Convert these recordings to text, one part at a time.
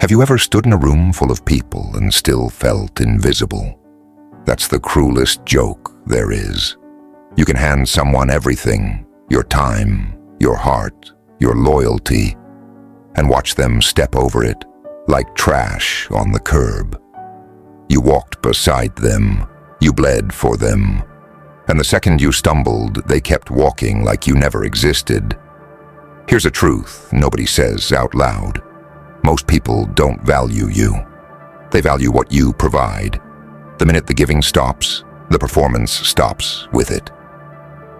Have you ever stood in a room full of people and still felt invisible? That's the cruelest joke there is. You can hand someone everything, your time, your heart, your loyalty, and watch them step over it like trash on the curb. You walked beside them, you bled for them, and the second you stumbled, they kept walking like you never existed. Here's a truth nobody says out loud. Most people don't value you. They value what you provide. The minute the giving stops, the performance stops with it.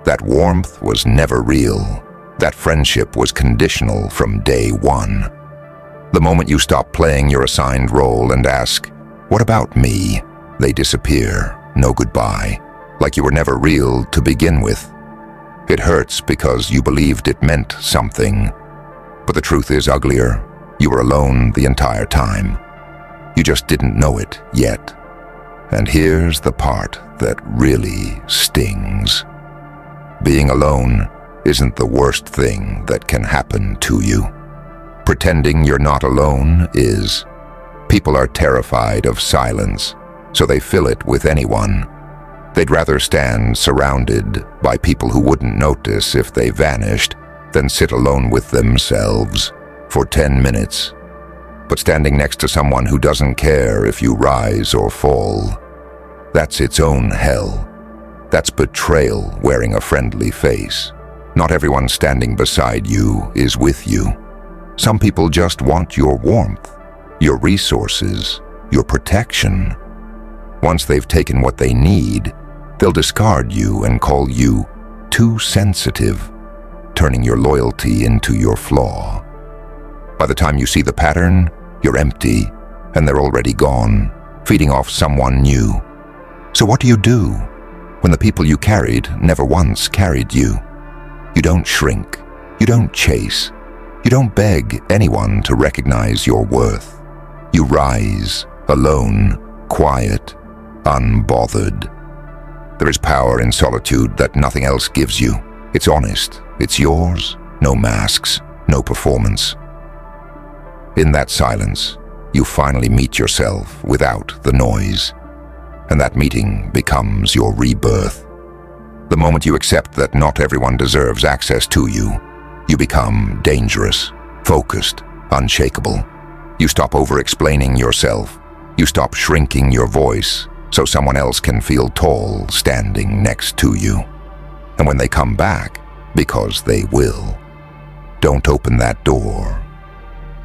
That warmth was never real. That friendship was conditional from day one. The moment you stop playing your assigned role and ask, "What about me?" they disappear, no goodbye, like you were never real to begin with. It hurts because you believed it meant something. But the truth is uglier. You were alone the entire time. You just didn't know it yet. And here's the part that really stings. Being alone isn't the worst thing that can happen to you. Pretending you're not alone is. People are terrified of silence, so they fill it with anyone. They'd rather stand surrounded by people who wouldn't notice if they vanished than sit alone with themselves for 10 minutes. But standing next to someone who doesn't care if you rise or fall, that's its own hell. That's betrayal wearing a friendly face. Not everyone standing beside you is with you. Some people just want your warmth, your resources, your protection. Once they've taken what they need, they'll discard you and call you too sensitive, turning your loyalty into your flaw. By the time you see the pattern, you're empty, and they're already gone, feeding off someone new. So what do when the people you carried never once carried you? You don't shrink, you don't chase, you don't beg anyone to recognize your worth. You rise, alone, quiet, unbothered. There is power in solitude that nothing else gives you. It's honest, it's yours, no masks, no performance. In that silence, you finally meet yourself without the noise. And that meeting becomes your rebirth. The moment you accept that not everyone deserves access to you, you become dangerous, focused, unshakable. You stop over-explaining yourself. You stop shrinking your voice so someone else can feel tall standing next to you. And when they come back, because they will, don't open that door.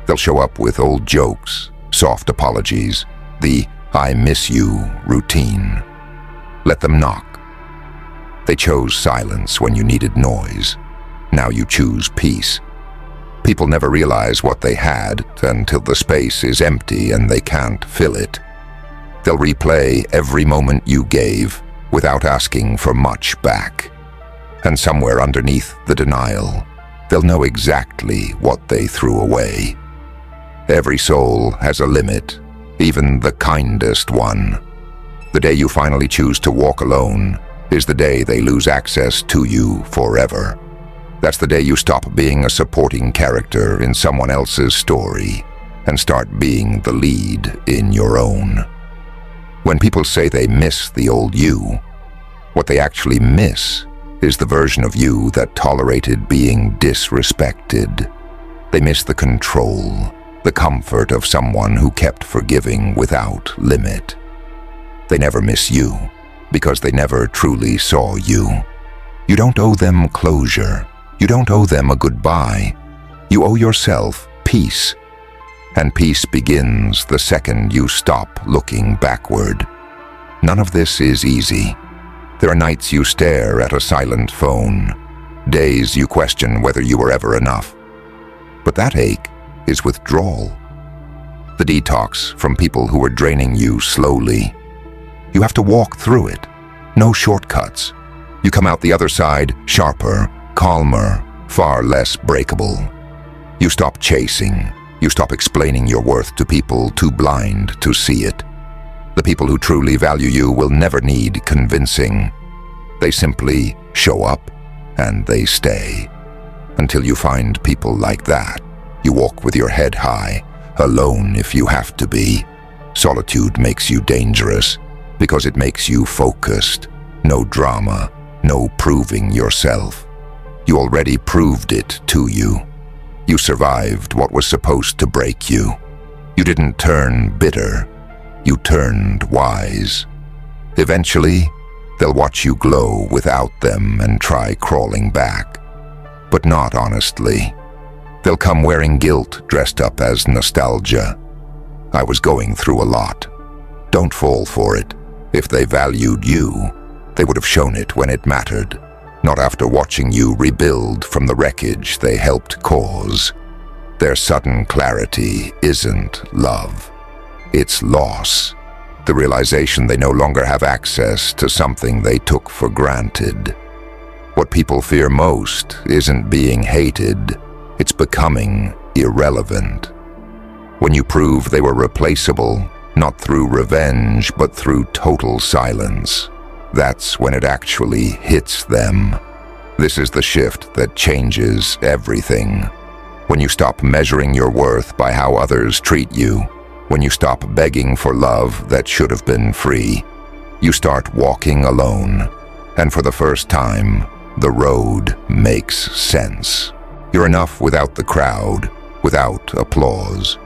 They'll show up with old jokes, soft apologies, the "I miss you" routine. Let them knock. They chose silence when you needed noise. Now you choose peace. People never realize what they had until the space is empty and they can't fill it. They'll replay every moment you gave without asking for much back. And somewhere underneath the denial, they'll know exactly what they threw away. Every soul has a limit, even the kindest one. The day you finally choose to walk alone is the day they lose access to you forever. That's the day you stop being a supporting character in someone else's story and start being the lead in your own. When people say they miss the old you, what they actually miss is the version of you that tolerated being disrespected. They miss the control, the comfort of someone who kept forgiving without limit. They never miss you because they never truly saw you. You don't owe them closure. You don't owe them a goodbye. You owe yourself peace. And peace begins the second you stop looking backward. None of this is easy. There are nights you stare at a silent phone, days you question whether you were ever enough. But that ache is withdrawal. The detox from people who are draining you slowly. You have to walk through it. No shortcuts. You come out the other side sharper, calmer, far less breakable. You stop chasing. You stop explaining your worth to people too blind to see it. The people who truly value you will never need convincing. They simply show up and they stay. Until you find people like that, you walk with your head high, alone if you have to be. Solitude makes you dangerous because it makes you focused. No drama, no proving yourself. You already proved it to you. You survived what was supposed to break you. You didn't turn bitter. You turned wise. Eventually, they'll watch you glow without them and try crawling back. But not honestly. They'll come wearing guilt dressed up as nostalgia. I was going through a lot. Don't fall for it. If they valued you, they would have shown it when it mattered, not after watching you rebuild from the wreckage they helped cause. Their sudden clarity isn't love. It's loss. The realization they no longer have access to something they took for granted. What people fear most isn't being hated, it's becoming irrelevant. When you prove they were replaceable, not through revenge, but through total silence, that's when it actually hits them. This is the shift that changes everything. When you stop measuring your worth by how others treat you, when you stop begging for love that should have been free, you start walking alone. And for the first time, the road makes sense. You're enough without the crowd, without applause.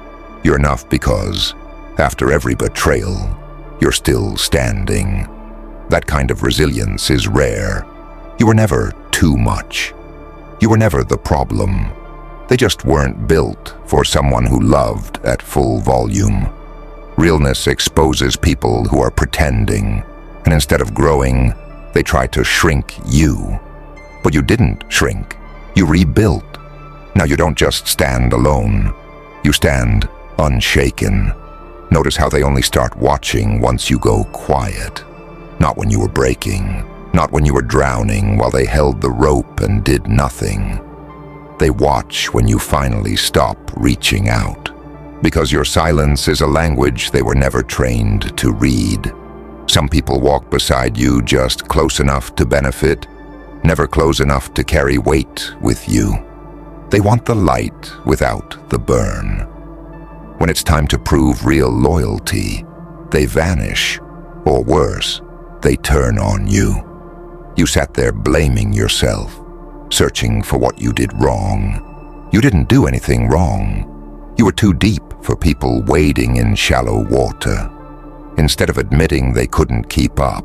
You're enough because, after every betrayal, you're still standing. That kind of resilience is rare. You were never too much. You were never the problem. They just weren't built for someone who loved at full volume. Realness exposes people who are pretending, and instead of growing, they try to shrink you. But you didn't shrink. You rebuilt. Now you don't just stand alone. You stand unshaken. Notice how they only start watching once you go quiet. Not when you were breaking. Not when you were drowning while they held the rope and did nothing. They watch when you finally stop reaching out. Because your silence is a language they were never trained to read. Some people walk beside you just close enough to benefit, never close enough to carry weight with you. They want the light without the burn. When it's time to prove real loyalty, they vanish, or worse, they turn on you. You sat there blaming yourself, searching for what you did wrong. You didn't do anything wrong. You were too deep for people wading in shallow water. Instead of admitting they couldn't keep up,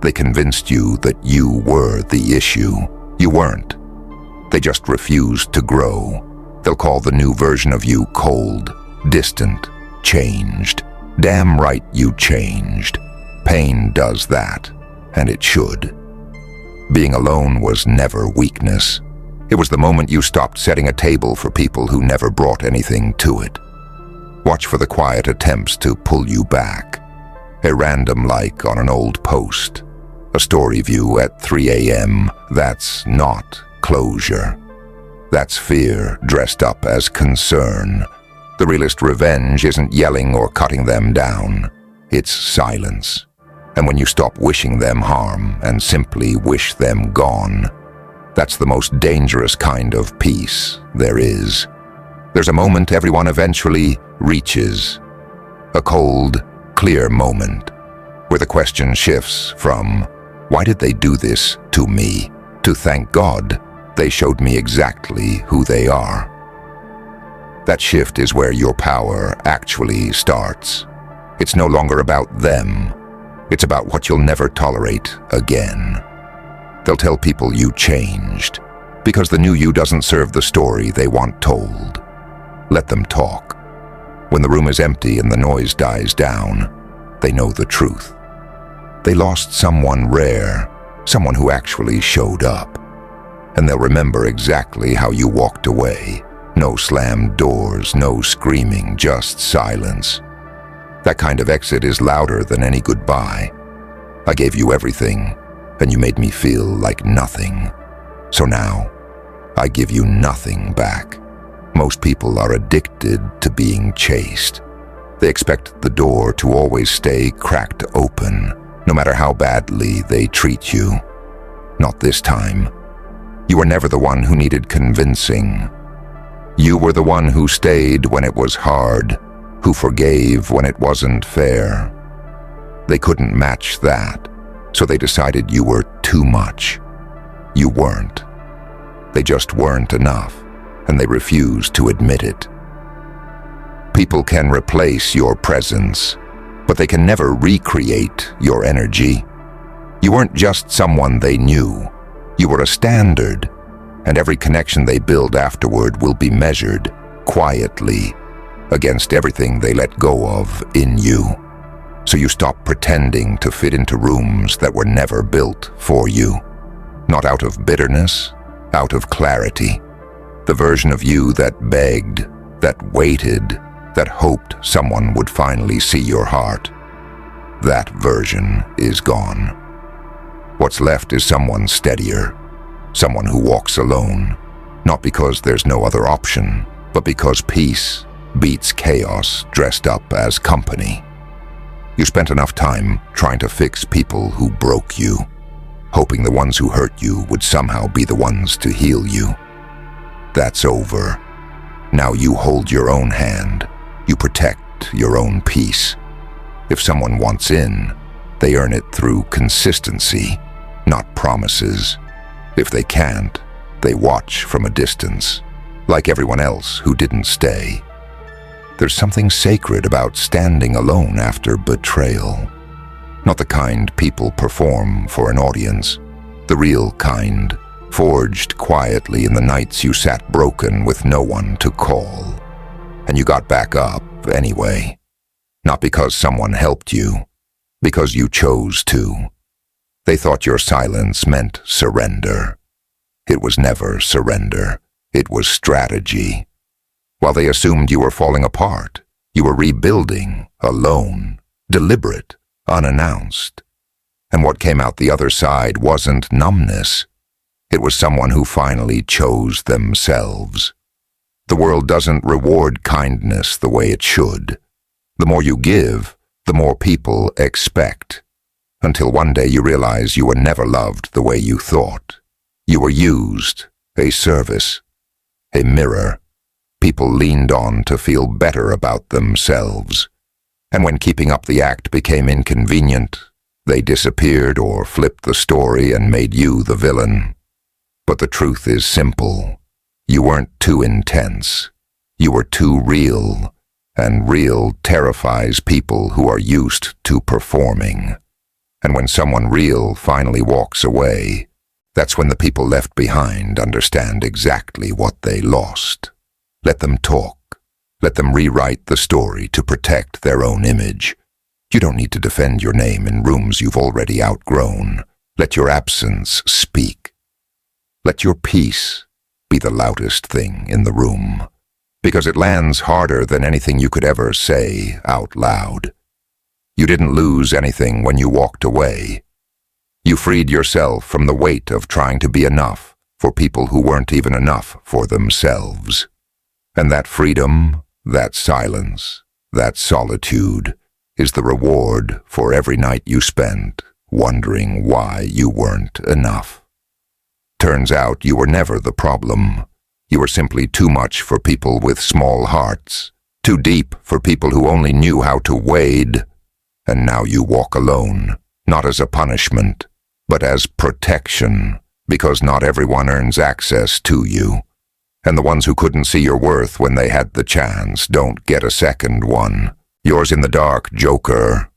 they convinced you that you were the issue. You weren't. They just refused to grow. They'll call the new version of you cold, distant, changed. Damn right you changed. Pain does that, and it should. Being alone was never weakness. It was the moment you stopped setting a table for people who never brought anything to it. Watch for the quiet attempts to pull you back. A random like on an old post. A story view at 3 a.m. That's not closure. That's fear dressed up as concern. The realest revenge isn't yelling or cutting them down. It's silence. And when you stop wishing them harm and simply wish them gone, that's the most dangerous kind of peace there is. There's a moment everyone eventually reaches. A cold, clear moment where the question shifts from, why did they do this to me? To thank God, they showed me exactly who they are. That shift is where your power actually starts. It's no longer about them. It's about what you'll never tolerate again. They'll tell people you changed, because the new you doesn't serve the story they want told. Let them talk. When the room is empty and the noise dies down, they know the truth. They lost someone rare, someone who actually showed up. And they'll remember exactly how you walked away. No slammed doors, no screaming, just silence. That kind of exit is louder than any goodbye. I gave you everything, and you made me feel like nothing. So now, I give you nothing back. Most people are addicted to being chased. They expect the door to always stay cracked open, no matter how badly they treat you. Not this time. You were never the one who needed convincing. You were the one who stayed when it was hard, who forgave when it wasn't fair. They couldn't match that, so they decided you were too much. You weren't. They just weren't enough, and they refused to admit it. People can replace your presence, but they can never recreate your energy. You weren't just someone they knew. You were a standard, and every connection they build afterward will be measured, quietly, against everything they let go of in you. So you stop pretending to fit into rooms that were never built for you. Not out of bitterness, out of clarity. The version of you that begged, that waited, that hoped someone would finally see your heart. That version is gone. What's left is someone steadier, someone who walks alone, not because there's no other option, but because peace beats chaos dressed up as company. You spent enough time trying to fix people who broke you, hoping the ones who hurt you would somehow be the ones to heal you. That's over. Now you hold your own hand. You protect your own peace. If someone wants in, they earn it through consistency, not promises. If they can't, they watch from a distance, like everyone else who didn't stay. There's something sacred about standing alone after betrayal. Not the kind people perform for an audience. The real kind, forged quietly in the nights you sat broken with no one to call. And you got back up anyway. Not because someone helped you, because you chose to. They thought your silence meant surrender. It was never surrender. It was strategy. While they assumed you were falling apart, you were rebuilding, alone, deliberate, unannounced. And what came out the other side wasn't numbness. It was someone who finally chose themselves. The world doesn't reward kindness the way it should. The more you give, the more people expect. Until one day you realize you were never loved the way you thought. You were used, a service, a mirror. People leaned on to feel better about themselves. And when keeping up the act became inconvenient, they disappeared or flipped the story and made you the villain. But the truth is simple. You weren't too intense. You were too real, and real terrifies people who are used to performing. And when someone real finally walks away, that's when the people left behind understand exactly what they lost. Let them talk. Let them rewrite the story to protect their own image. You don't need to defend your name in rooms you've already outgrown. Let your absence speak. Let your peace be the loudest thing in the room, because it lands harder than anything you could ever say out loud. You didn't lose anything when you walked away. You freed yourself from the weight of trying to be enough for people who weren't even enough for themselves. And that freedom, that silence, that solitude is the reward for every night you spent wondering why you weren't enough. Turns out you were never the problem. You were simply too much for people with small hearts, too deep for people who only knew how to wade. And now you walk alone, not as a punishment, but as protection, because not everyone earns access to you. And the ones who couldn't see your worth when they had the chance don't get a second one. Yours in the dark, Joker.